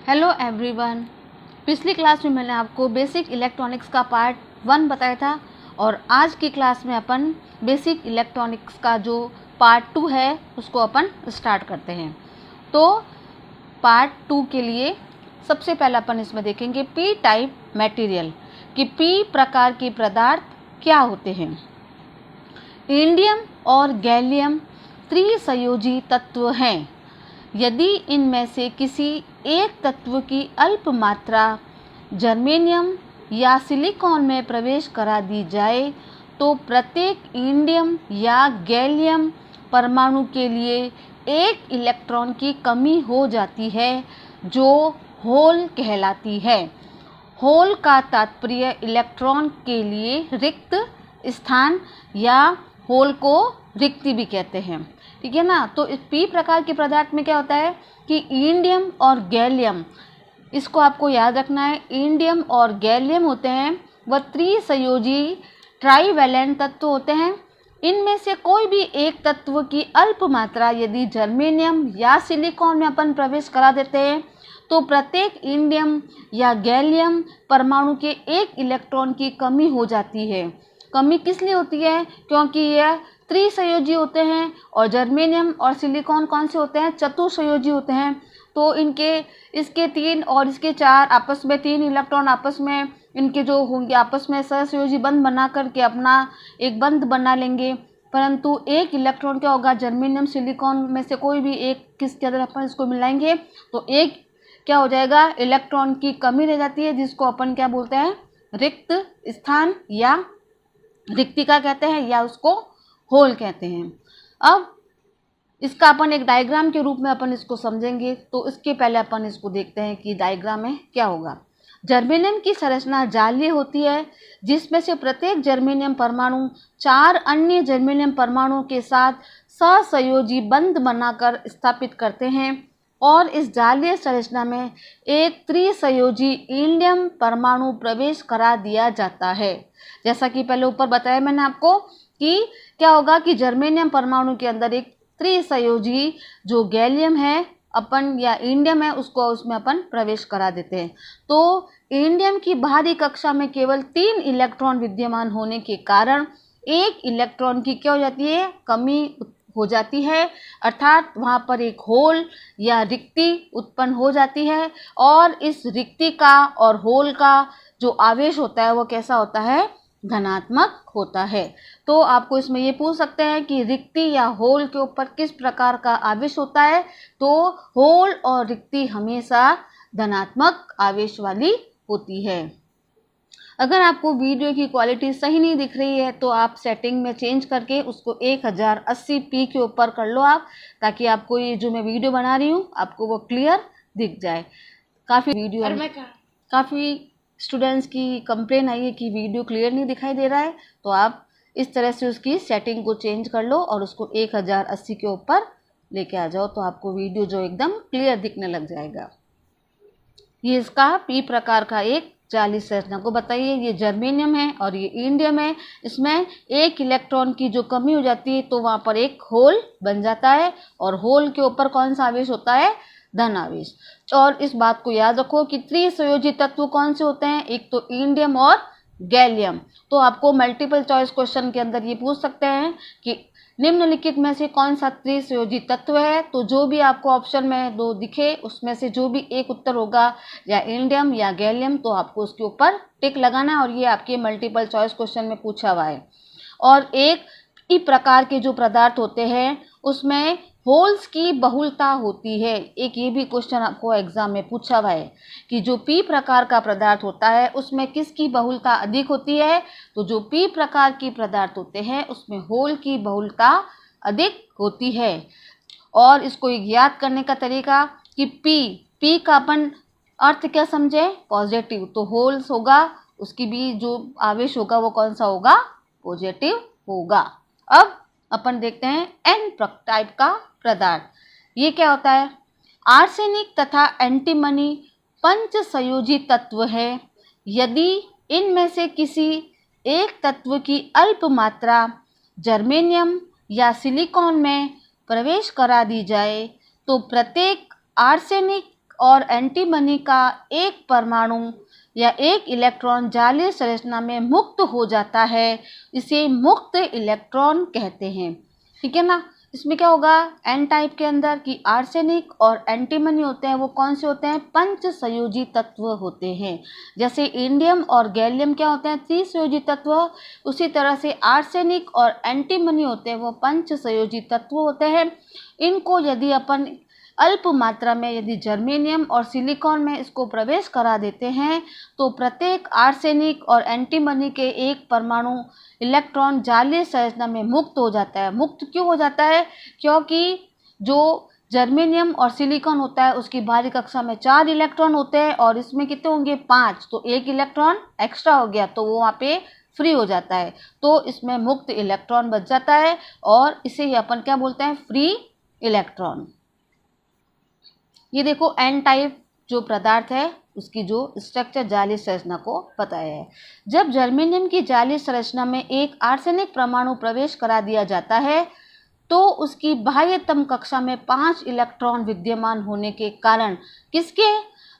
Hello everyone. पिछली class में मैंने आपको बेसिक इलेक्ट्रॉनिक्स का पार्ट 1 बताया था और आज की क्लास में अपन बेसिक इलेक्ट्रॉनिक्स का जो पार्ट 2 है उसको अपन स्टार्ट करते हैं। तो पार्ट 2 के लिए सबसे पहले अपन इसमें देखेंगे पी टाइप मटेरियल कि पी प्रकार के पदार्थ क्या होते हैं। इंडियम और गैलियम त्रिसंयोजी तत्व हैं। यदि इनमें से किसी एक तत्व की अल्प मात्रा जर्मेनियम या सिलिकॉन में प्रवेश करा दी जाए तो प्रत्येक इंडियम या गैलियम परमाणु के लिए एक इलेक्ट्रॉन की कमी हो जाती है जो होल कहलाती है। होल का तात्पर्य इलेक्ट्रॉन के लिए रिक्त स्थान या होल को रिक्ति भी कहते हैं, ठीक है ना। तो इस पी प्रकार के पदार्थ में क्या होता है कि इंडियम और गैलियम, इसको आपको याद रखना है। इंडियम और गैलियम होते हैं वह त्रिसंयोजी ट्राइवैलेंट तत्व होते हैं। इनमें से कोई भी एक तत्व की अल्प मात्रा यदि जर्मेनियम या सिलिकॉन में अपन प्रवेश करा देते हैं तो प्रत्येक इंडियम या गैलियम परमाणु के एक इलेक्ट्रॉन की कमी हो जाती है। कमी किस लिए होती है? क्योंकि यह त्रिसंयोजी होते हैं और जर्मेनियम और सिलिकॉन कौन से होते हैं? चतुसंयोजी होते हैं। तो इसके 3 और इसके 4 आपस में 3 इलेक्ट्रॉन आपस में इनके जो होंगे आपस में सहसंयोजी बंध बना करके अपना एक बंध बना लेंगे, परंतु एक इलेक्ट्रॉन क्या होगा? जर्मेनियम सिलिकॉन में से कोई भी एक किसके अंदर अपन इसको मिलाएंगे तो एक क्या हो जाएगा? इलेक्ट्रॉन की कमी रह जाती है, जिसको अपन क्या बोलते हैं? रिक्त स्थान या रिक्तिका कहते हैं या उसको होल कहते हैं। अब इसका अपन एक डायग्राम के रूप में अपन इसको समझेंगे। तो इसके पहले अपन इसको देखते हैं कि डायग्राम में क्या होगा। जर्मेनियम की संरचना जालीय होती है जिसमें से प्रत्येक जर्मेनियम परमाणु 4 अन्य जर्मेनियम परमाणुओं के साथ सहसंयोजी बंध बनाकर स्थापित करते हैं और इस जालीय संरचना में एक त्रिसंयोजी इंडियम परमाणु प्रवेश करा दिया जाता है। जैसा कि पहले ऊपर बताया मैंने आपको कि क्या होगा कि जर्मेनियम परमाणु के अंदर एक त्रिसंयोजी जो गैलियम है अपन या इंडियम है उसको उसमें अपन प्रवेश करा देते हैं। तो इंडियम की बाहरी कक्षा में केवल 3 इलेक्ट्रॉन विद्यमान होने के कारण एक इलेक्ट्रॉन की क्या हो जाती है? कमी हो जाती है, अर्थात वहाँ पर एक होल या रिक्ति उत्पन्न हो जाती है और इस रिक्ति का और होल का जो आवेश होता है वो कैसा होता है? धनात्मक होता है। तो आपको इसमें ये पूछ सकते हैं कि रिक्ति या होल के ऊपर किस प्रकार का आवेश होता है। तो होल और रिक्ति हमेशा धनात्मक आवेश वाली होती है। अगर आपको वीडियो की क्वालिटी सही नहीं दिख रही है तो आप सेटिंग में चेंज करके उसको 1080p के ऊपर कर लो आप, ताकि आपको ये जो मैं वीडियो बना रही हूँ आपको वो क्लियर दिख जाए। काफ़ी स्टूडेंट्स की कंप्लेन आई है कि वीडियो क्लियर नहीं दिखाई दे रहा है, तो आप इस तरह से उसकी सेटिंग को चेंज कर लो और उसको 1080 के ऊपर लेके आ जाओ तो आपको वीडियो जो एकदम क्लियर दिखने लग जाएगा। ये इसका पी प्रकार का एक जाली संरचना को बताइए। ये जर्मेनियम है और ये इंडियम है। इसमें एक इलेक्ट्रॉन की जो कमी हो जाती है तो वहाँ पर एक होल बन जाता है और होल के ऊपर कौन सा आवेश होता है? धन आवेश। और इस बात को याद रखो कि त्रिसंयोजी तत्व कौन से होते हैं? एक तो इंडियम और गैलियम। तो आपको मल्टीपल चॉइस क्वेश्चन के अंदर ये पूछ सकते हैं कि निम्नलिखित में से कौन सा त्रिसंयोजी तत्व है। तो जो भी आपको ऑप्शन में 2 दिखे उसमें से जो भी एक उत्तर होगा या इंडियम या गैलियम, तो आपको उसके ऊपर टिक लगाना है और ये आपके मल्टीपल चॉइस क्वेश्चन में पूछा हुआ है। और एक ही प्रकार के जो पदार्थ होते हैं उसमें होल्स की बहुलता होती है। एक ये भी क्वेश्चन आपको एग्जाम में पूछा हुआ है कि जो पी प्रकार का पदार्थ होता है उसमें किसकी बहुलता अधिक होती है? तो जो पी प्रकार की पदार्थ होते हैं उसमें होल की बहुलता अधिक होती है। और इसको याद करने का तरीका कि पी का अपन अर्थ क्या समझे? पॉजिटिव। तो होल्स होगा उसकी भी जो आवेश होगा वो कौन सा होगा? पॉजिटिव होगा। अब अपन देखते हैं एन टाइप का पदार्थ। ये क्या होता है? आर्सेनिक तथा एंटीमनी पंचसंयोजी तत्व है। यदि इनमें से किसी एक तत्व की अल्प मात्रा जर्मेनियम या सिलिकॉन में प्रवेश करा दी जाए तो प्रत्येक आर्सेनिक और एंटीमनी का एक परमाणु या एक इलेक्ट्रॉन जालीय संरचना में मुक्त हो जाता है, इसे मुक्त इलेक्ट्रॉन कहते हैं। ठीक है ना। इसमें क्या होगा, एन टाइप के अंदर कि आर्सेनिक और एंटीमनी होते हैं, वो कौन से होते हैं, पंच संयोजी तत्व होते हैं। जैसे इंडियम और गैलियम क्या होते हैं, त्रिसंयोजी तत्व, उसी तरह से आर्सेनिक और एंटीमनी होते हैं वो पंच संयोजी तत्व होते हैं। इनको यदि अपन अल्प मात्रा में यदि जर्मेनियम और सिलिकॉन में इसको प्रवेश करा देते हैं तो प्रत्येक आर्सेनिक और एंटीमनी के एक परमाणु इलेक्ट्रॉन जालीय संरचना में मुक्त हो जाता है। मुक्त क्यों हो जाता है, क्योंकि जो जर्मेनियम और सिलिकॉन होता है उसकी बाहरी कक्षा में 4 इलेक्ट्रॉन होते हैं और इसमें कितने होंगे, 5, तो एक इलेक्ट्रॉन एक्स्ट्रा हो गया तो वो वहाँ पे फ्री हो जाता है, तो इसमें मुक्त इलेक्ट्रॉन बच जाता है और इसे ही अपन क्या बोलते हैं, फ्री इलेक्ट्रॉन। ये देखो एन टाइप जो पदार्थ है उसकी जो स्ट्रक्चर जालीय संरचना को बताया है। जब जर्मेनियम की जालीय संरचना में एक आर्सेनिक परमाणु प्रवेश करा दिया जाता है तो उसकी बाह्यतम कक्षा में 5 इलेक्ट्रॉन विद्यमान होने के कारण, किसके,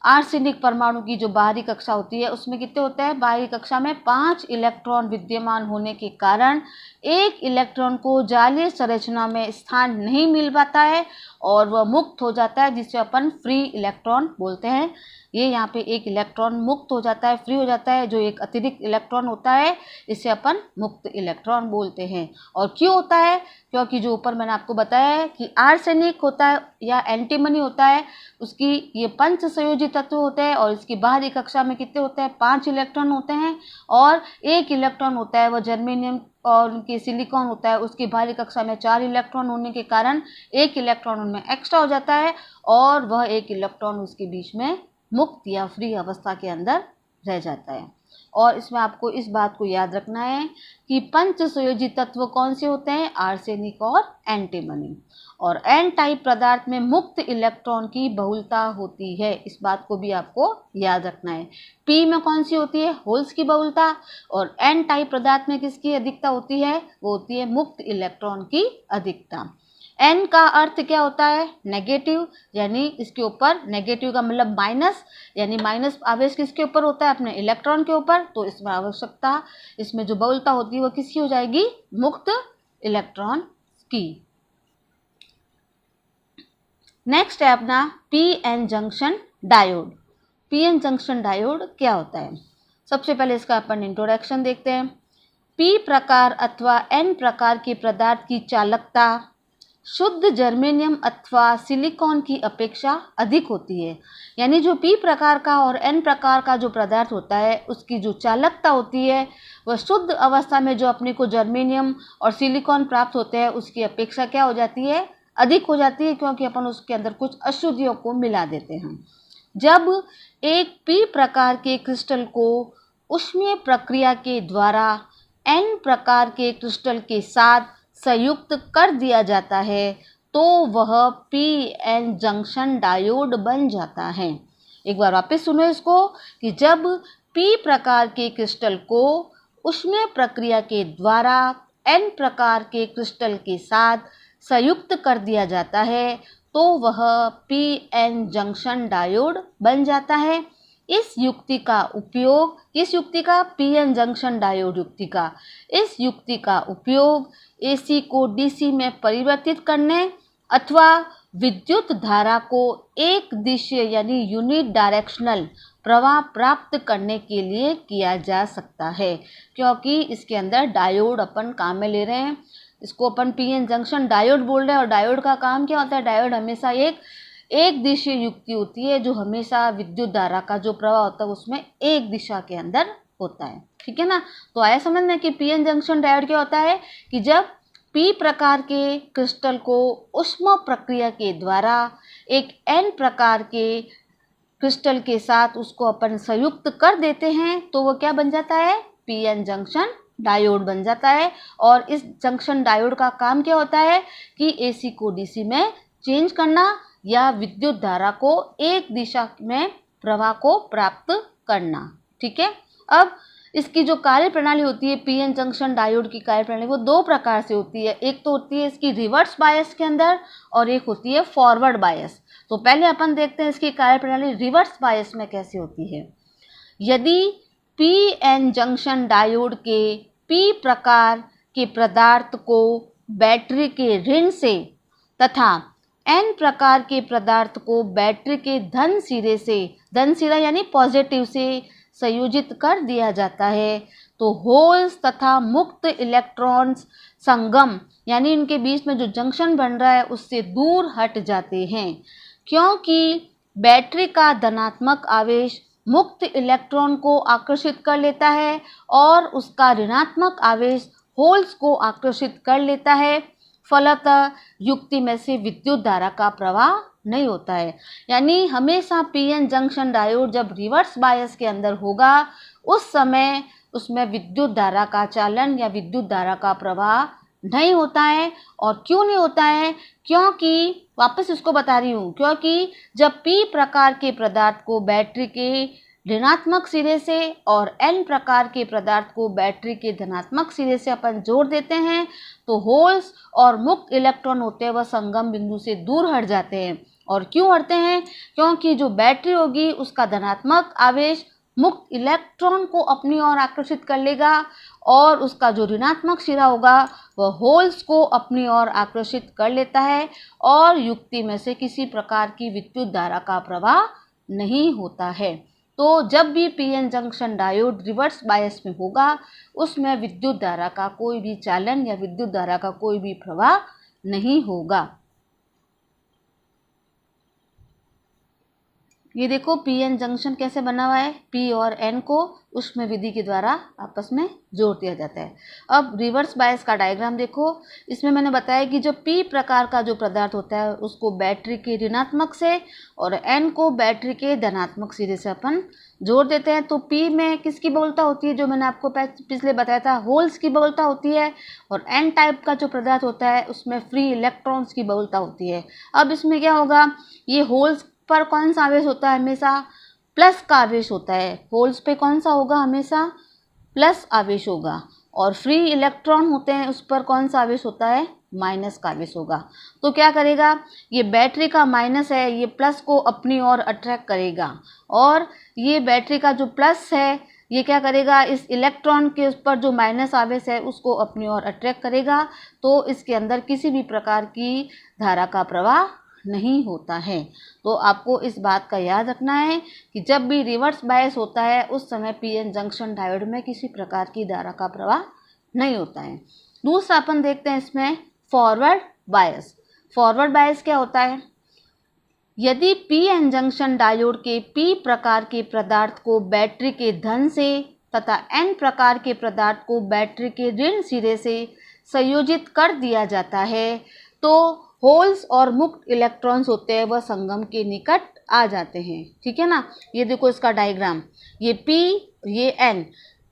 आर्सेनिक परमाणु की जो बाहरी कक्षा होती है उसमें कितने होते हैं, बाहरी कक्षा में 5 इलेक्ट्रॉन विद्यमान होने के कारण एक इलेक्ट्रॉन को जालीय संरचना में स्थान नहीं मिल पाता है और वह मुक्त हो जाता है, जिसे अपन फ्री इलेक्ट्रॉन बोलते हैं। ये यहाँ पे एक इलेक्ट्रॉन मुक्त हो जाता है, फ्री हो जाता है, जो एक अतिरिक्त इलेक्ट्रॉन होता है इसे अपन मुक्त इलेक्ट्रॉन बोलते हैं। और क्यों होता है, क्योंकि जो ऊपर मैंने आपको बताया है कि आर्सेनिक होता है या एंटीमनी होता है, उसकी ये पंच संयोजी तत्व होते हैं और इसकी बाहरी कक्षा में कितने होते हैं, 5 इलेक्ट्रॉन होते हैं और एक इलेक्ट्रॉन होता है वह जर्मेनियम और उनके सिलिकॉन होता है, उसकी बाहरी कक्षा में 4 इलेक्ट्रॉन होने के कारण एक इलेक्ट्रॉन उनमें एक्स्ट्रा हो जाता है और वह एक इलेक्ट्रॉन उसके बीच में मुक्त या फ्री अवस्था के अंदर रह जाता है। और इसमें आपको इस बात को याद रखना है कि पंच संयोजी तत्व कौन से होते हैं, आर्सेनिक और एंटीमनी। और एन टाइप पदार्थ में मुक्त इलेक्ट्रॉन की बहुलता होती है, इस बात को भी आपको याद रखना है। पी में कौन सी होती है, होल्स की बहुलता, और एन टाइप पदार्थ में किसकी अधिकता होती है, वो होती है मुक्त इलेक्ट्रॉन की अधिकता। एन का अर्थ क्या होता है, नेगेटिव, यानी इसके ऊपर नेगेटिव का मतलब माइनस, यानी माइनस आवेश किसके ऊपर होता है, अपने इलेक्ट्रॉन के ऊपर, तो इसमें आवश्यकता, इसमें जो बहुलता होती है वो किसकी हो जाएगी, मुक्त इलेक्ट्रॉन की। नेक्स्ट है अपना P N junction diode. P N junction diode क्या होता है, सबसे पहले इसका अपन इंट्रोडक्शन देखते हैं। पी प्रकार अथवा एन प्रकार के पदार्थ की चालकता शुद्ध जर्मेनियम अथवा सिलिकॉन की अपेक्षा अधिक होती है। यानी जो पी प्रकार का और एन प्रकार का जो पदार्थ होता है उसकी जो चालकता होती है वह शुद्ध अवस्था में जो अपने को जर्मेनियम और सिलिकॉन प्राप्त होते हैं उसकी अपेक्षा क्या हो जाती है, अधिक हो जाती है, क्योंकि अपन उसके अंदर कुछ अशुद्धियों को मिला देते हैं। जब एक पी प्रकार के क्रिस्टल को ऊष्मीय प्रक्रिया के द्वारा एन प्रकार के क्रिस्टल के साथ संयुक्त कर दिया जाता है तो वह पी एन जंक्शन डायोड बन जाता है। एक बार वापस सुनो इसको कि जब पी प्रकार के क्रिस्टल को ऊष्मीय प्रक्रिया के द्वारा एन प्रकार के क्रिस्टल के साथ संयुक्त कर दिया जाता है तो वह पी एन जंक्शन डायोड बन जाता है। इस युक्ति का उपयोग, किस युक्ति का, पी एन जंक्शन डायोड युक्ति का, इस युक्ति का उपयोग एसी को डीसी में परिवर्तित करने अथवा विद्युत धारा को एक दिशीय यानी यूनिट डायरेक्शनल प्रवाह प्राप्त करने के लिए किया जा सकता है। क्योंकि इसके अंदर डायोड अपन काम में ले रहे हैं, इसको अपन पी एन जंक्शन डायोड बोल रहे हैं। और डायोड का काम क्या होता है, डायोड हमेशा एक दिशीय युक्ति होती है जो हमेशा विद्युत धारा का जो प्रवाह होता है उसमें एक दिशा के अंदर होता है। ठीक है ना। तो आया समझ में कि पी एन जंक्शन डायोड क्या होता है कि जब पी प्रकार के क्रिस्टल को ऊष्मा प्रक्रिया के द्वारा एक एन प्रकार के क्रिस्टल के साथ उसको अपन संयुक्त कर देते हैं तो वो क्या बन जाता है, पी एन जंक्शन डायोड बन जाता है। और इस जंक्शन डायोड का काम क्या होता है कि एसी को डीसी में चेंज करना या विद्युत धारा को एक दिशा में प्रवाह को प्राप्त करना। ठीक है। अब इसकी जो कार्यप्रणाली होती है पीएन जंक्शन डायोड की कार्यप्रणाली वो दो प्रकार से होती है। एक तो होती है इसकी रिवर्स बायस के अंदर और एक होती है फॉरवर्ड बायस। तो पहले अपन देखते हैं इसकी कार्यप्रणाली रिवर्स बायस में कैसे होती है। यदि पीएन जंक्शन डायोड के पी प्रकार के पदार्थ को बैटरी के ऋण से तथा एन प्रकार के पदार्थ को बैटरी के धन सिरा यानी पॉजिटिव से संयोजित कर दिया जाता है तो होल्स तथा मुक्त इलेक्ट्रॉन्स संगम यानी इनके बीच में जो जंक्शन बन रहा है उससे दूर हट जाते हैं, क्योंकि बैटरी का धनात्मक आवेश मुक्त इलेक्ट्रॉन को आकर्षित कर लेता है और उसका ऋणात्मक आवेश होल्स को आकर्षित कर लेता है। फलतः युक्ति में से विद्युत धारा का प्रवाह नहीं होता है। यानी हमेशा पीएन जंक्शन डायोड जब रिवर्स बायस के अंदर होगा उस समय उसमें विद्युत धारा का चालन या विद्युत धारा का प्रवाह नहीं होता है। और क्यों नहीं होता है? क्योंकि वापस इसको बता रही हूँ, क्योंकि जब पी प्रकार के पदार्थ को बैटरी के ऋणात्मक सिरे से और एन प्रकार के पदार्थ को बैटरी के धनात्मक सिरे से अपन जोड़ देते हैं तो होल्स और मुक्त इलेक्ट्रॉन होते हैं वह संगम बिंदु से दूर हट जाते हैं। और क्यों हटते हैं? क्योंकि जो बैटरी होगी उसका धनात्मक आवेश मुक्त इलेक्ट्रॉन को अपनी ओर आकर्षित कर लेगा और उसका जो ऋणात्मक सिरा होगा वह होल्स को अपनी ओर आकर्षित कर लेता है और युक्ति में से किसी प्रकार की विद्युत धारा का प्रवाह नहीं होता है। तो जब भी PN junction diode reverse bias में होगा उसमें विद्युत धारा का कोई भी चालन या विद्युत धारा का कोई भी प्रवाह नहीं होगा। ये देखो पीएन जंक्शन कैसे बना हुआ है, पी और एन को उष्म विधि के द्वारा आपस में जोड़ दिया जाता है। अब रिवर्स बायस का डायग्राम देखो, इसमें मैंने बताया कि जो पी प्रकार का जो पदार्थ होता है उसको बैटरी के ऋणात्मक से और एन को बैटरी के धनात्मक सिरे से अपन जोड़ देते हैं। तो पी में किसकी बहुलता होती है? जो मैंने आपको पिछले बताया था, होल्स की बहुलता होती है। और एन टाइप का जो पदार्थ होता है उसमें फ्री इलेक्ट्रॉन्स की बहुलता होती है। अब इसमें क्या होगा, ये होल्स पर कौन सा आवेश होता है? हमेशा प्लस का आवेश होता है। होल्स पे कौन सा होगा? हमेशा प्लस आवेश होगा। और फ्री इलेक्ट्रॉन होते हैं उस पर कौन सा आवेश होता है? माइनस का आवेश होगा। तो क्या करेगा, ये बैटरी का माइनस है ये प्लस को अपनी ओर अट्रैक्ट करेगा और ये बैटरी का जो प्लस है ये क्या करेगा, इस इलेक्ट्रॉन के उस पर जो माइनस आवेश है उसको अपनी ओर अट्रैक्ट करेगा। तो इसके अंदर किसी भी प्रकार की धारा का प्रवाह नहीं होता है। तो आपको इस बात का याद रखना है कि जब भी रिवर्स बायस होता है उस समय पीएन जंक्शन डायोड में किसी प्रकार की धारा का प्रवाह नहीं होता है। दूसरा अपन देखते हैं इसमें फॉरवर्ड बायस। फॉरवर्ड बायस क्या होता है? यदि पीएन जंक्शन डायोड के पी प्रकार के पदार्थ को बैटरी के धन से तथा एन प्रकार के पदार्थ को बैटरी के ऋण सिरे से संयोजित कर दिया जाता है तो होल्स और मुक्त इलेक्ट्रॉन्स होते हैं वह संगम के निकट आ जाते हैं। ठीक है ना। ये देखो इसका डायग्राम, ये P ये N,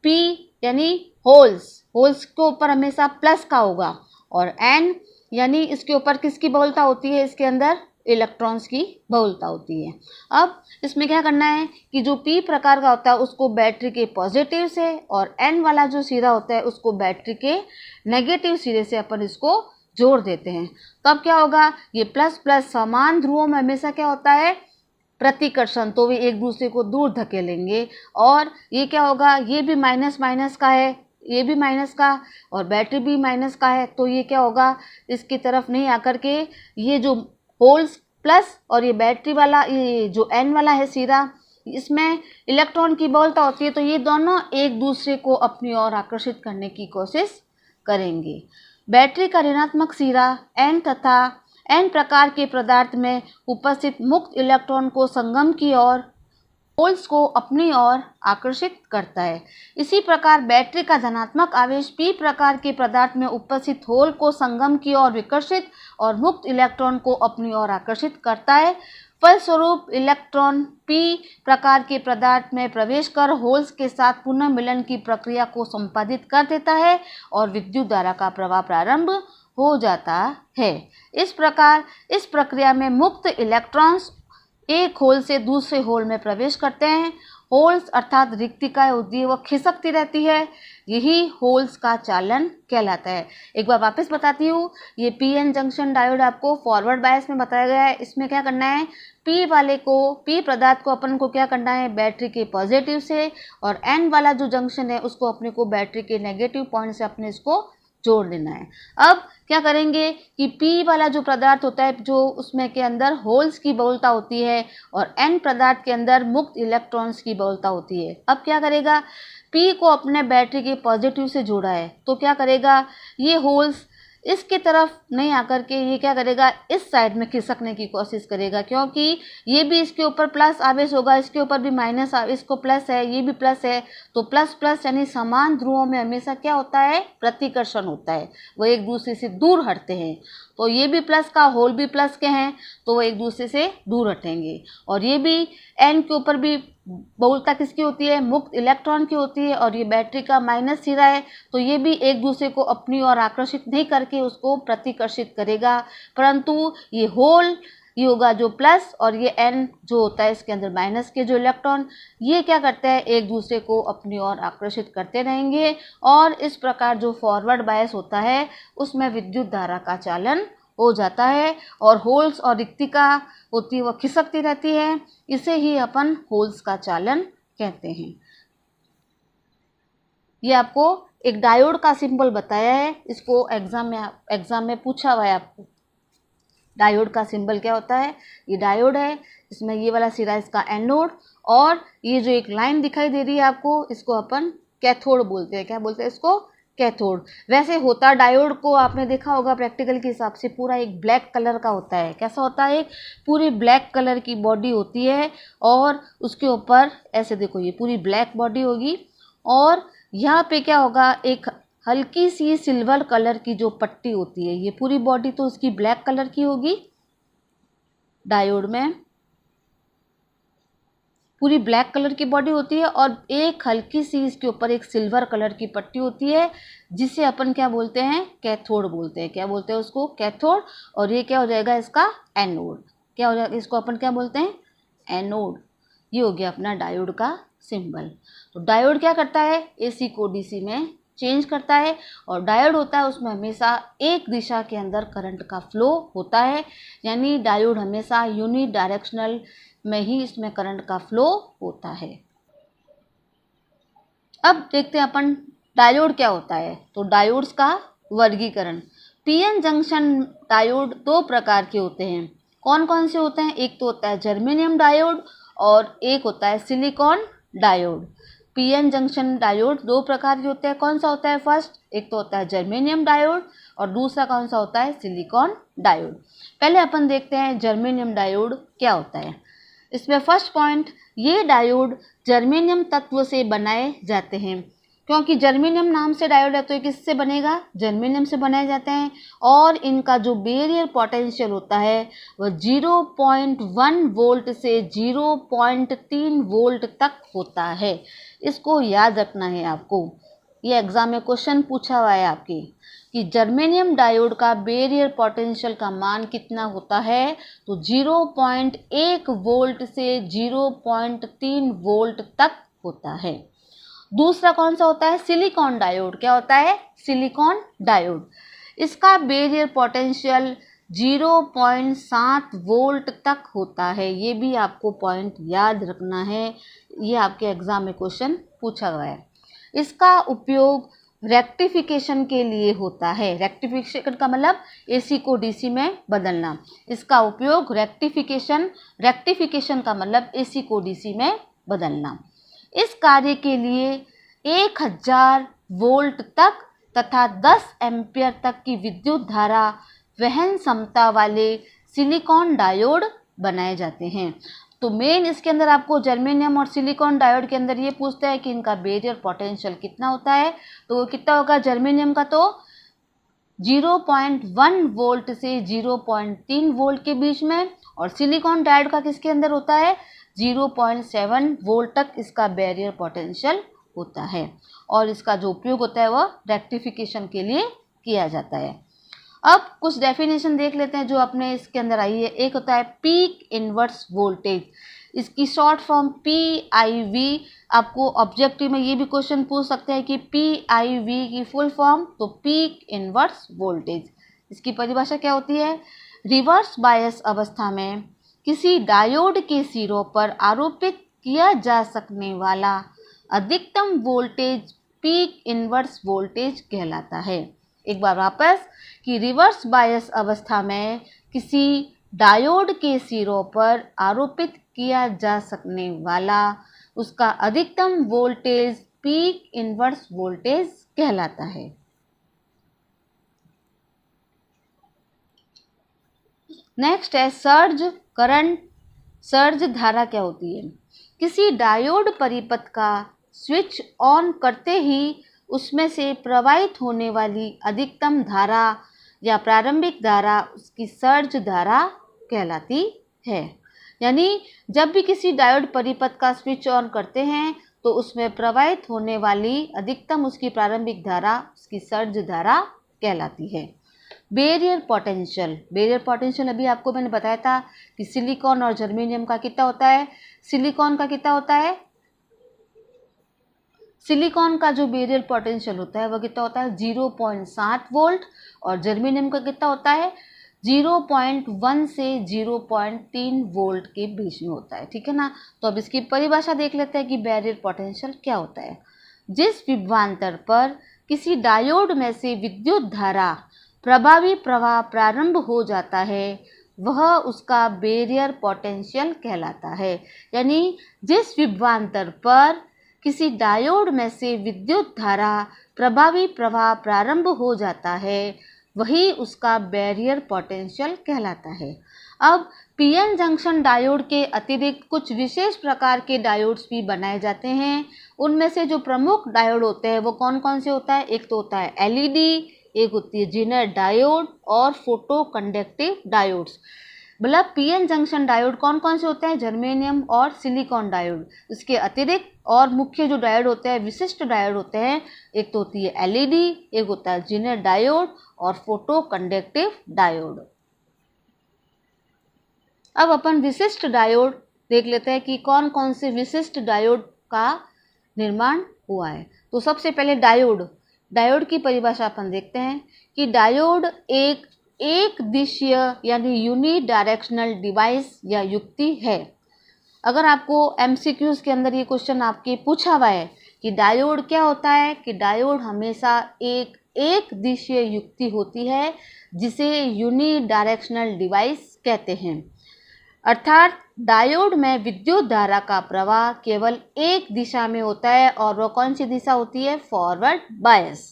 P यानी होल्स के ऊपर हमेशा प्लस का होगा और N यानी इसके ऊपर किसकी बहुलता होती है? इसके अंदर इलेक्ट्रॉन्स की बहुलता होती है। अब इसमें क्या करना है कि जो P प्रकार का होता है उसको बैटरी के पॉजिटिव से और N वाला जो सिरा होता है उसको बैटरी के नेगेटिव सिरे से अपन इसको जोड़ देते हैं। तब क्या होगा, ये प्लस प्लस समान ध्रुवों में हमेशा क्या होता है? प्रतिकर्षण, तो वे एक दूसरे को दूर धकेलेंगे। और ये क्या होगा, ये भी माइनस माइनस का है, ये भी माइनस का और बैटरी भी माइनस का है, तो ये क्या होगा, इसकी तरफ नहीं आकर के ये जो होल्स प्लस और ये बैटरी वाला ये जो एन वाला है सिरा, इसमें इलेक्ट्रॉन की बहुलता होती है तो ये दोनों एक दूसरे को अपनी ओर आकर्षित करने की कोशिश करेंगे। बैटरी का ऋणात्मक सिरा एन तथा एन प्रकार के पदार्थ में उपस्थित मुक्त इलेक्ट्रॉन को संगम की ओर होल्स को अपनी ओर आकर्षित करता है। इसी प्रकार बैटरी का धनात्मक आवेश पी प्रकार के पदार्थ में उपस्थित होल को संगम की ओर विकर्षित और मुक्त इलेक्ट्रॉन को अपनी ओर आकर्षित करता है। फलस्वरूप इलेक्ट्रॉन पी प्रकार के पदार्थ में प्रवेश कर होल्स के साथ पुनः मिलन की प्रक्रिया को संपादित कर देता है और विद्युत धारा का प्रवाह प्रारंभ हो जाता है। इस प्रकार इस प्रक्रिया में मुक्त इलेक्ट्रॉन्स एक होल से दूसरे होल में प्रवेश करते हैं। होल्स अर्थात रिक्तिकाएं होती है वो खिसकती रहती है, यही होल्स का चालन कहलाता है। एक बार वापस बताती हूँ, ये पीएन जंक्शन डायोड आपको फॉरवर्ड बायस में बताया गया है। इसमें क्या करना है, पी पदार्थ को अपन को क्या करना है, बैटरी के पॉजिटिव से, और एन वाला जो जंक्शन है उसको अपने को बैटरी के नेगेटिव पॉइंट से अपने इसको जोड़ देना है। अब क्या करेंगे कि पी वाला जो पदार्थ होता है, जो उसमें के अंदर होल्स की बहुलता होती है, और एन पदार्थ के अंदर मुक्त इलेक्ट्रॉन्स की बहुलता होती है। अब क्या करेगा, पी को अपने बैटरी के पॉजिटिव से जोड़ा है, तो क्या करेगा, ये होल्स इसकी तरफ नहीं आकर के ये क्या करेगा, इस साइड में खिसकने की कोशिश करेगा, क्योंकि ये भी इसके ऊपर प्लस आवेश होगा, इसके ऊपर भी माइनस, इसको प्लस है, ये भी प्लस है, तो प्लस प्लस यानी समान ध्रुवों में हमेशा क्या होता है, प्रतिकर्षण होता है, वो एक दूसरे से दूर हटते हैं। तो ये भी प्लस का, होल भी प्लस के हैं, तो वो एक दूसरे से दूर हटेंगे। और ये भी एन के ऊपर भी बहुलता किसकी होती है, मुक्त इलेक्ट्रॉन की होती है, और ये बैटरी का माइनस सिरा है, तो ये भी एक दूसरे को अपनी ओर आकर्षित नहीं करके उसको प्रतिकर्षित करेगा, परंतु ये होल ये होगा जो प्लस, और ये एन जो होता है इसके अंदर माइनस के जो इलेक्ट्रॉन, ये क्या करते हैं, एक दूसरे को अपनी ओर आकर्षित करते रहेंगे, और इस प्रकार जो फॉरवर्ड बायस होता है उसमें विद्युत धारा का चालन हो जाता है, और होल्स और रिक्तिका होती है वो खिसकती रहती है, इसे ही अपन होल्स का चालन कहते हैं। ये आपको एक डायोड का सिंबल बताया है, इसको एग्जाम में पूछा हुआ है आपको। डायोड का सिंबल क्या होता है, ये डायोड है, इसमें ये वाला सिरा इसका एनोड, और ये जो एक लाइन दिखाई दे रही है आपको, इसको अपन कैथोड बोलते हैं। क्या बोलते हैं इसको, कैथोड। वैसे होता डायोड को आपने देखा होगा प्रैक्टिकल के हिसाब से पूरा एक ब्लैक कलर का होता है। कैसा होता है, एक पूरी ब्लैक कलर की बॉडी होती है, और उसके ऊपर ऐसे देखो ये पूरी ब्लैक बॉडी होगी, और यहाँ पे क्या होगा, एक हल्की सी सिल्वर कलर की जो पट्टी होती है, ये पूरी बॉडी तो उसकी ब्लैक कलर की होगी, डायोड में पूरी ब्लैक कलर की बॉडी होती है, और एक हल्की सी इसके ऊपर एक सिल्वर कलर की पट्टी होती है, जिसे अपन क्या बोलते हैं, कैथोड बोलते हैं। क्या बोलते हैं उसको, कैथोड। और ये क्या हो जाएगा इसका एनोड। क्या हो जाएगा, इसको अपन क्या बोलते हैं, एनोड। ये हो गया अपना डायोड का सिंबल। तो डायोड क्या करता है, एसी को डीसी में चेंज करता है, और डायोड होता है उसमें हमेशा एक दिशा के अंदर करंट का फ्लो होता है, यानी डायोड हमेशा यूनि डायरेक्शनल में ही इसमें करंट का फ्लो होता है। अब देखते हैं अपन डायोड क्या होता है। तो डायोड्स का वर्गीकरण, पीएन जंक्शन डायोड दो प्रकार के होते हैं। कौन कौन से होते हैं, एक तो होता है जर्मेनियम डायोड, और एक होता है silicon diode. PN junction diode दो प्रकार के होते हैं। कौन सा होता है, फर्स्ट एक तो होता है जर्मेनियम डायोड, और दूसरा कौन सा होता है, सिलिकॉन डायोड। पहले अपन देखते हैं जर्मेनियम डायोड क्या होता है। इसमें फर्स्ट पॉइंट, ये डायोड जर्मेनियम तत्व से बनाए जाते हैं। क्योंकि जर्मेनियम नाम से डायोड है, तो ये किससे बनेगा, जर्मेनियम से बनाए जाते हैं, और इनका जो बैरियर पोटेंशियल होता है वह 0.1 वोल्ट से 0.3 वोल्ट तक होता है। इसको याद रखना है आपको, ये एग्जाम में क्वेश्चन पूछा हुआ है आपके, कि जर्मेनियम डायोड का बैरियर पोटेंशियल का मान कितना होता है, तो 0.1 वोल्ट से 0.3 वोल्ट तक होता है। दूसरा कौन सा होता है, सिलिकॉन डायोड। क्या होता है, सिलिकॉन डायोड। इसका बैरियर पोटेंशियल 0.7 वोल्ट तक होता है। ये भी आपको पॉइंट याद रखना है, ये आपके एग्जाम में क्वेश्चन पूछा गया है। इसका उपयोग रेक्टिफिकेशन के लिए होता है। रेक्टिफिकेशन का मतलब एसी को डीसी में बदलना। इसका उपयोग रेक्टिफिकेशन का मतलब एसी को डीसी में बदलना। इस कार्य के लिए 1000 वोल्ट तक तथा 10 एम्पियर तक की विद्युत धारा वहन क्षमता वाले सिलिकॉन डायोड बनाए जाते हैं। तो मेन इसके अंदर आपको जर्मेनियम और सिलिकॉन डायोड के अंदर ये पूछता है कि इनका बैरियर पोटेंशियल कितना होता है। तो वो कितना होगा, जर्मेनियम का तो 0.1 वोल्ट से 0.3 वोल्ट के बीच में, और सिलिकॉन डायोड का किसके अंदर होता है, 0.7 वोल्ट तक इसका बैरियर पोटेंशियल होता है। और इसका जो उपयोग होता है वह रेक्टिफिकेशन के लिए किया जाता है। अब कुछ डेफिनेशन देख लेते हैं जो अपने इसके अंदर आई है। एक होता है पीक इनवर्स वोल्टेज। इसकी शॉर्ट फॉर्म PIV। आपको ऑब्जेक्टिव में ये भी क्वेश्चन पूछ सकते हैं कि PIV की फुल फॉर्म, तो पीक इनवर्स वोल्टेज। इसकी परिभाषा क्या होती है? रिवर्स बायस अवस्था में किसी डायोड के सिरों पर आरोपित किया जा सकने वाला अधिकतम वोल्टेज पीक इनवर्स वोल्टेज कहलाता है। एक बार वापस कि रिवर्स बायस अवस्था में किसी डायोड के सिरों पर आरोपित किया जा सकने वाला उसका अधिकतम वोल्टेज पीक इनवर्स वोल्टेज कहलाता है। नेक्स्ट है सर्ज करंट। सर्ज धारा क्या होती है? किसी डायोड परिपथ का स्विच ऑन करते ही उसमें से प्रवाहित होने वाली अधिकतम धारा या प्रारंभिक धारा उसकी सर्ज धारा कहलाती है। यानी जब भी किसी डायोड परिपथ का स्विच ऑन करते हैं तो उसमें प्रवाहित होने वाली अधिकतम उसकी प्रारंभिक धारा उसकी सर्ज धारा कहलाती है। Barrier potential. बैरियर पोटेंशियल अभी आपको मैंने बताया था कि सिलिकॉन और जर्मेनियम का कितना होता है? सिलिकॉन का कितना होता है? सिलिकॉन का जो बैरियर पोटेंशियल होता है वो कितना होता है? 0.7 वोल्ट। और जर्मेनियम का कितना होता है? 0.1 से 0.3 वोल्ट के बीच में होता है। ठीक है ना? तो अब इसकी परिभाषा देख लेते हैं कि बैरियर पोटेंशियल क्या होता है। जिस विभवांतर पर किसी डायोड में से विद्युत धारा प्रभावी प्रवाह प्रारंभ हो जाता है वह उसका बैरियर पोटेंशियल कहलाता है। यानी जिस विभवांतर पर किसी डायोड में से विद्युत धारा प्रभावी प्रवाह प्रारंभ हो जाता है वही उसका बैरियर पोटेंशियल कहलाता है। अब पीएन जंक्शन डायोड के अतिरिक्त कुछ विशेष प्रकार के डायोड्स भी बनाए जाते हैं। उनमें से जो प्रमुख डायोड होते हैं वो कौन कौन से होता है? एक तो होता है एलईडी, एक होती है जीनर डायोड और फोटो कंडक्टिव डायोड्स। मतलब पीएन जंक्शन डायोड कौन कौन से होते हैं? जर्मेनियम और सिलिकॉन डायोड। इसके अतिरिक्त और मुख्य जो डायोड होते हैं, विशिष्ट डायोड होते हैं, एक तो होती है एलईडी, एक होता है जीनर डायोड और फोटो कंडक्टिव डायोड। अब अपन विशिष्ट डायोड देख लेते हैं कि कौन कौन से विशिष्ट डायोड का निर्माण हुआ है। तो सबसे पहले डायोड की परिभाषा अपन देखते हैं कि डायोड एक दिशीय यानी यूनि डायरेक्शनल डिवाइस या युक्ति है। अगर आपको एमसीक्यूज के अंदर ये क्वेश्चन आपके पूछा हुआ है कि डायोड क्या होता है, कि डायोड हमेशा एक दिशीय युक्ति होती है जिसे यूनि डायरेक्शनल डिवाइस कहते हैं। अर्थात डायोड में विद्युत धारा का प्रवाह केवल एक दिशा में होता है और वो कौन सी दिशा होती है? Forward bias.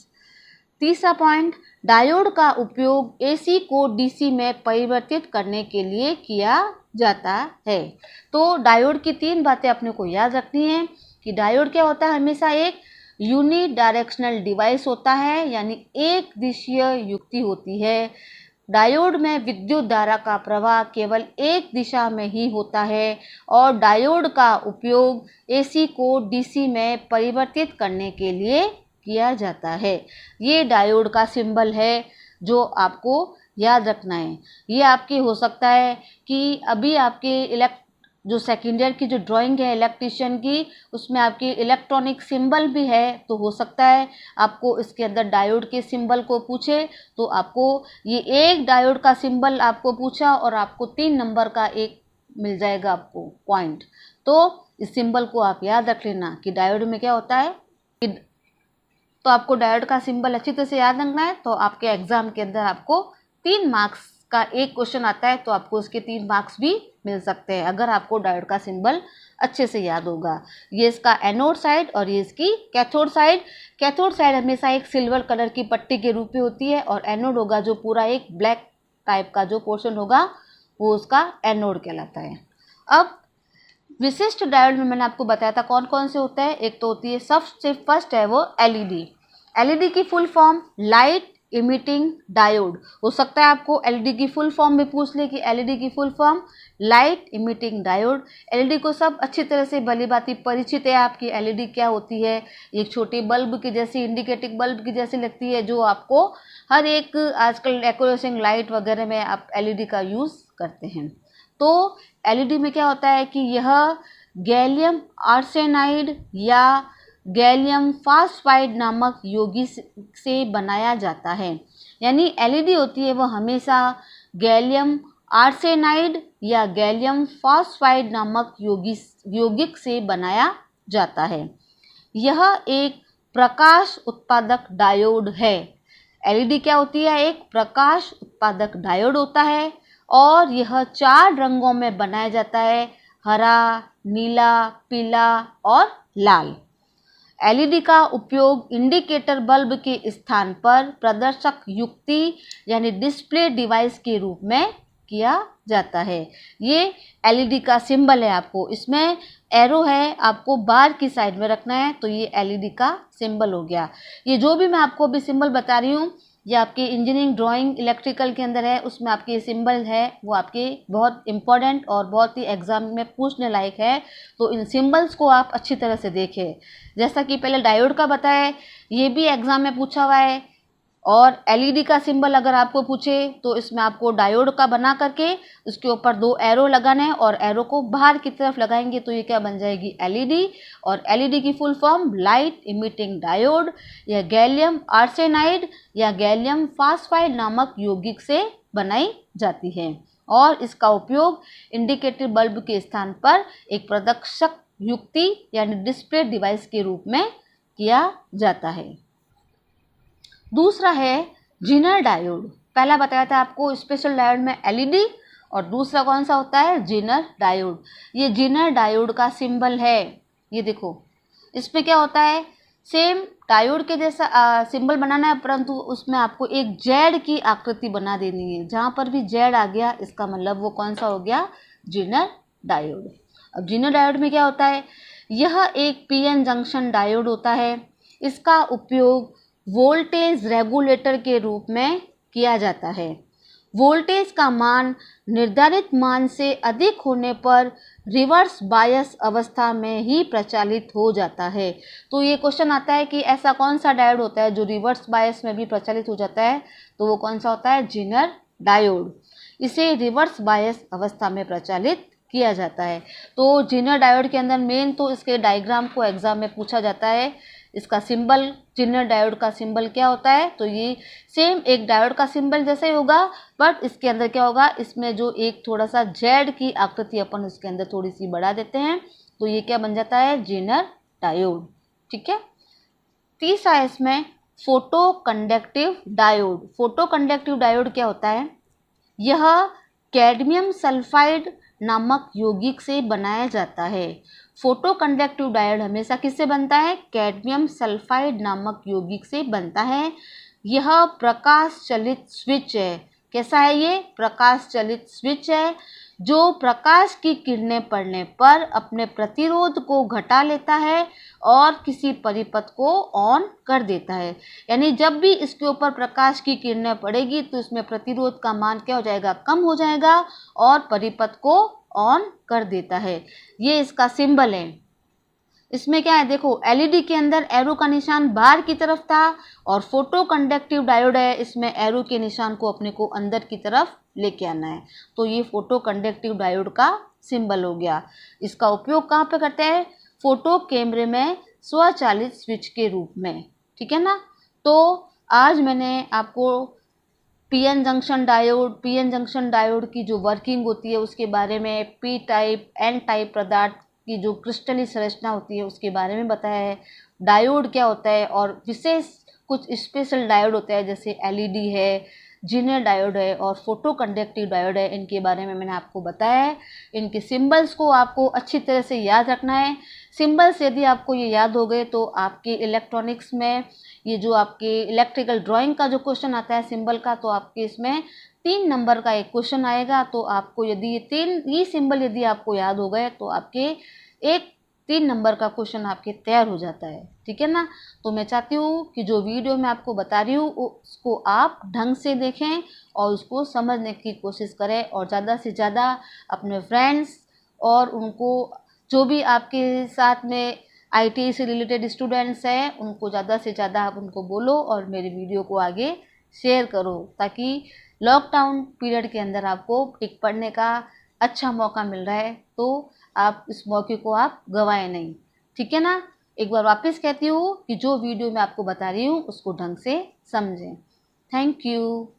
तीसरा पॉइंट, डायोड का उपयोग एसी को डीसी में परिवर्तित करने के लिए किया जाता है। तो डायोड की 3 बातें अपने को याद रखनी है कि डायोड क्या होता है? हमेशा एक यूनि डायरेक्शनल डिवाइस होता है, यानी एक दिशीय युक्ति होती है। डायोड में विद्युत धारा का प्रवाह केवल एक दिशा में ही होता है और डायोड का उपयोग एसी को डीसी में परिवर्तित करने के लिए किया जाता है। ये डायोड का सिंबल है जो आपको याद रखना है। ये आपकी हो सकता है कि अभी आपके जो सेकेंड ईयर की जो ड्राइंग है इलेक्ट्रीशियन की, उसमें आपकी इलेक्ट्रॉनिक सिंबल भी है, तो हो सकता है आपको इसके अंदर डायोड के सिंबल को पूछे तो आपको ये एक डायोड का सिंबल आपको पूछा और आपको 3 नंबर का एक मिल जाएगा आपको पॉइंट। तो इस सिंबल को आप याद रख लेना कि डायोड में क्या होता है। तो आपको डायोड का सिंबल अच्छी तरह से याद रखना है। तो आपके एग्जाम के अंदर आपको 3 मार्क्स का एक क्वेश्चन आता है तो आपको उसके 3 मार्क्स भी मिल सकते हैं अगर आपको डायोड का सिंबल अच्छे से याद होगा। ये इसका एनोड साइड और ये इसकी कैथोड साइड। कैथोड साइड हमेशा एक सिल्वर कलर की पट्टी के रूप में होती है और एनोड होगा जो पूरा एक ब्लैक टाइप का जो पोर्शन होगा वो उसका एनोड कहलाता है। अब विशिष्ट डायोड में मैंने आपको बताया था कौन कौन से होते हैं। एक तो होती है सबसे फर्स्ट है वो एलईडी। एलईडी की full form light emitting diode. हो सकता है आपको एलईडी की फुल फॉर्म में पूछ ले कि एलईडी की full form light emitting diode. LED को सब अच्छी तरह से भली भांति परिचित है आपकी एलईडी क्या होती है। एक छोटी बल्ब की जैसी, इंडिकेटिंग बल्ब की जैसी लगती है जो आपको हर एक आजकल डेकोरेशन लाइट वगैरह में आप एलईडी का यूज़ करते हैं। तो एलईडी में क्या होता है कि यह गैलियम आर्सेनाइड या गैलियम फास्फाइड नामक यौगिक से बनाया जाता है। यानी एलईडी होती है वो हमेशा गैलियम आर्सेनाइड या गैलियम फास्फाइड नामक यौगिक से बनाया जाता है। यह एक प्रकाश उत्पादक डायोड है। एलईडी क्या होती है? एक प्रकाश उत्पादक डायोड होता है और यह 4 रंगों में बनाया जाता है, हरा, नीला, पीला और लाल। एलईडी का उपयोग इंडिकेटर बल्ब के स्थान पर प्रदर्शक युक्ति यानी डिस्प्ले डिवाइस के रूप में किया जाता है। ये एलईडी का सिंबल है, आपको इसमें एरो है, आपको बार की साइड में रखना है, तो ये एलईडी का सिंबल हो गया। ये जो भी मैं आपको अभी सिंबल बता रही हूँ ये आपके इंजीनियरिंग ड्राइंग इलेक्ट्रिकल के अंदर है, उसमें आपके ये सिंबल है वो आपके बहुत इंपॉर्टेंट और बहुत ही एग्जाम में पूछने लायक है। तो इन सिंबल्स को आप अच्छी तरह से देखें। जैसा कि पहले डायोड का बताया, ये भी एग्जाम में पूछा हुआ है। और एलईडी का सिंबल अगर आपको पूछे तो इसमें आपको डायोड का बना करके उसके ऊपर 2 एरो लगाने हैं और एरो को बाहर की तरफ लगाएंगे तो ये क्या बन जाएगी? एलईडी। और एलईडी की full form light emitting diode या गैलियम आर्सेनाइड या गैलियम फास्फाइड नामक यौगिक से बनाई जाती है और इसका उपयोग इंडिकेटर बल्ब के स्थान पर एक प्रदर्शक युक्ति यानी डिस्प्ले डिवाइस के रूप में किया जाता है। दूसरा है जीनर डायोड। पहला बताया था आपको स्पेशल डायोड में एलईडी और दूसरा कौन सा होता है? Zener diode. ये जीनर डायोड का सिंबल है, ये देखो। इसमें क्या होता है? सेम डायोड के जैसा सिंबल बनाना है, परंतु उसमें आपको एक जेड की आकृति बना देनी है। जहाँ पर भी जेड आ गया इसका मतलब वो कौन सा हो गया? Zener diode. अब जीनर डायोड में क्या होता है? यह एक पीएन जंक्शन डायोड होता है। इसका उपयोग वोल्टेज रेगुलेटर के रूप में किया जाता है। वोल्टेज का मान निर्धारित मान से अधिक होने पर रिवर्स बायस अवस्था में ही प्रचालित हो जाता है। तो ये क्वेश्चन आता है कि ऐसा कौन सा डायोड होता है जो रिवर्स बायस में भी प्रचालित हो जाता है? तो वो कौन सा होता है? Zener diode. इसे रिवर्स बायस अवस्था में प्रचालित किया जाता है। तो जीनर डायोड के अंदर मेन तो इसके डायग्राम को एग्जाम में पूछा जाता है। इसका सिंबल, जीनर डायोड का सिंबल क्या होता है? तो ये सेम एक डायोड का सिंबल जैसे ही होगा, बट इसके अंदर क्या होगा? इसमें जो एक थोड़ा सा जेड की आकृति अपन इसके अंदर थोड़ी सी बढ़ा देते हैं तो ये क्या बन जाता है? Zener diode. ठीक है। तीसरा है इसमें photo conductive diode. Photo conductive diode क्या होता है? यह कैडमियम सल्फाइड नामक यौगिक से बनाया जाता है। फोटो कंडक्टिव डायोड हमेशा किससे बनता है? कैडमियम सल्फाइड नामक यौगिक से बनता है। यह प्रकाश चलित स्विच है। कैसा है ये? प्रकाश चलित स्विच है जो प्रकाश की किरणें पड़ने पर अपने प्रतिरोध को घटा लेता है और किसी परिपथ को ऑन कर देता है। यानी जब भी इसके ऊपर प्रकाश की किरणें पड़ेगी तो इसमें प्रतिरोध का मान क्या हो जाएगा? कम हो जाएगा और परिपथ को ऑन कर देता है। ये इसका सिंबल है। इसमें क्या है? देखो, एलईडी के अंदर एरो का निशान बाहर की तरफ था और फोटो कंडक्टिव डायोड है, इसमें एरो के निशान को अपने को अंदर की तरफ लेके आना है। तो ये फोटो कंडक्टिव डायोड का सिंबल हो गया। इसका उपयोग कहाँ पे करते हैं? फोटो कैमरे में स्वचालित स्विच के रूप में। ठीक है ना। तो आज मैंने आपको पीएन जंक्शन डायोड की जो वर्किंग होती है उसके बारे में, पी टाइप एन टाइप पदार्थ की जो क्रिस्टलीय संरचना होती है उसके बारे में बताया है। डायोड क्या होता है और विशेष कुछ स्पेशल डायोड होता है जैसे एलईडी है, जीनर डायोड है और फोटो कंडक्टिव डायोड है, इनके बारे में मैंने आपको बताया है। इनके सिंबल्स को आपको अच्छी तरह से याद रखना है। सिंबल्स यदि आपको ये याद हो गए तो आपके इलेक्ट्रॉनिक्स में ये जो आपके इलेक्ट्रिकल ड्राइंग का जो क्वेश्चन आता है सिंबल का, तो आपके इसमें 3 नंबर का एक क्वेश्चन आएगा। तो आपको यदि ये सिंबल यदि आपको याद हो गए तो आपके एक 3 नंबर का क्वेश्चन आपके तैयार हो जाता है। ठीक है ना। तो मैं चाहती हूँ कि जो वीडियो मैं आपको बता रही हूँ उसको आप ढंग से देखें और उसको समझने की कोशिश करें और ज़्यादा से ज़्यादा अपने फ्रेंड्स और उनको जो भी आपके साथ में आईटी से रिलेटेड स्टूडेंट्स हैं उनको ज़्यादा से ज़्यादा आप उनको बोलो और मेरे वीडियो को आगे शेयर करो ताकि लॉकडाउन पीरियड के अंदर आपको एक पढ़ने का अच्छा मौका मिल रहा है तो आप इस मौके को आप गंवाएं नहीं, ठीक है ना। एक बार वापस कहती हूँ कि जो वीडियो मैं आपको बता रही हूँ उसको ढंग से समझें। Thank you.